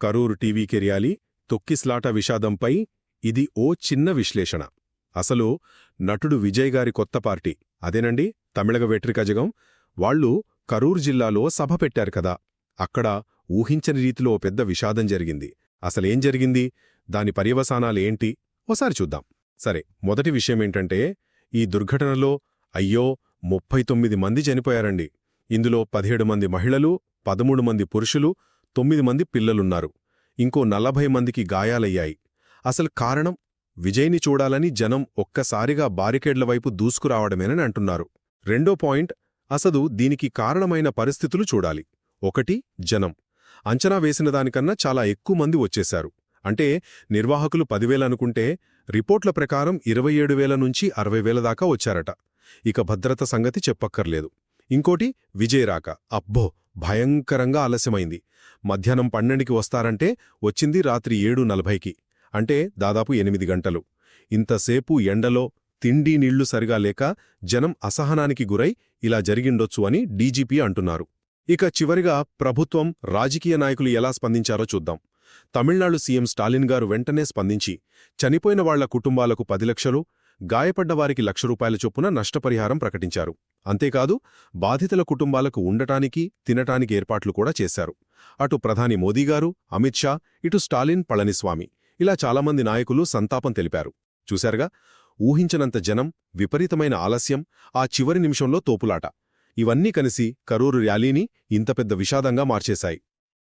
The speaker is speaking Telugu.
కరూరు టీవీకి ర్యాలీ, తొక్కిస్లాట విషాదంపై ఇది ఓ చిన్న విశ్లేషణ. అసలు నటుడు విజయ్ గారి కొత్త పార్టీ, అదేనండి తమిళగ వెట్రి కజగం, వాళ్లు కరూరు జిల్లాలో సభ పెట్టారు కదా. అక్కడ ఊహించని రీతిలో పెద్ద విషాదం జరిగింది. అసలేం జరిగింది, దాని పర్యవసానాలేంటి ఓసారి చూద్దాం. సరే, మొదటి విషయమేంటంటే, ఈ దుర్ఘటనలో అయ్యో 39 మంది చనిపోయారండి. ఇందులో 17 మంది మహిళలు, 13 మంది పురుషులు, 9 మంది పిల్లలున్నారు. ఇంకో 40 మందికి గాయాలయ్యాయి. అసలు కారణం, విజయ్ని చూడాలని జనం ఒక్కసారిగా బారికేడ్ల వైపు దూసుకురావడమేనని అంటున్నారు. రెండో పాయింట్, అసలు దీనికి కారణమైన పరిస్థితులు చూడాలి. ఒకటి, జనం. అంచనా వేసిన దానికన్నా చాలా ఎక్కువ మంది వచ్చేశారు. అంటే నిర్వాహకులు 10,000 అనుకుంటే రిపోర్ట్ల ప్రకారం 27,000 నుంచి 60,000 దాకా వచ్చారట. ఇక భద్రత సంగతి చెప్పక్కర్లేదు. ఇంకోటి, విజయ్ రాక అబ్బో భయంకరంగా ఆలస్యమైంది. మధ్యాహ్నం 12కి వస్తారంటే వచ్చింది రాత్రి 7:40కి, అంటే దాదాపు 8 గంటలు. ఇంతసేపు ఎండలో తిండి నీళ్లు సరిగా లేక జనం అసహనానికి గురై ఇలా జరిగిండొచ్చు అని డీజీపీ అంటున్నారు. ఇక చివరిగా ప్రభుత్వం, రాజకీయ నాయకులు ఎలా స్పందించారో చూద్దాం. తమిళనాడు సీఎం స్టాలిన్ గారు వెంటనే స్పందించి చనిపోయిన వాళ్ల కుటుంబాలకు 10 లక్షలు, గాయపడ్డవారికి ₹1,00,000 చొప్పున నష్టపరిహారం ప్రకటించారు. అంతేకాదు, బాధితుల కుటుంబాలకు ఉండటానికి, తినటానికి ఏర్పాట్లు కూడా చేశారు. అటు ప్రధాని మోదీగారు, అమిత్ షా, ఇటు స్టాలిన్, పళనిస్వామి, ఇలా చాలామంది నాయకులు సంతాపం తెలిపారు. చూశారుగా, ఊహించనంత జనం, విపరీతమైన ఆలస్యం, ఆ చివరి నిమిషంలో తోపులాట, ఇవన్నీ కలిసి కరూరు ర్యాలీని ఇంత పెద్ద విషాదంగా మార్చేశాయి.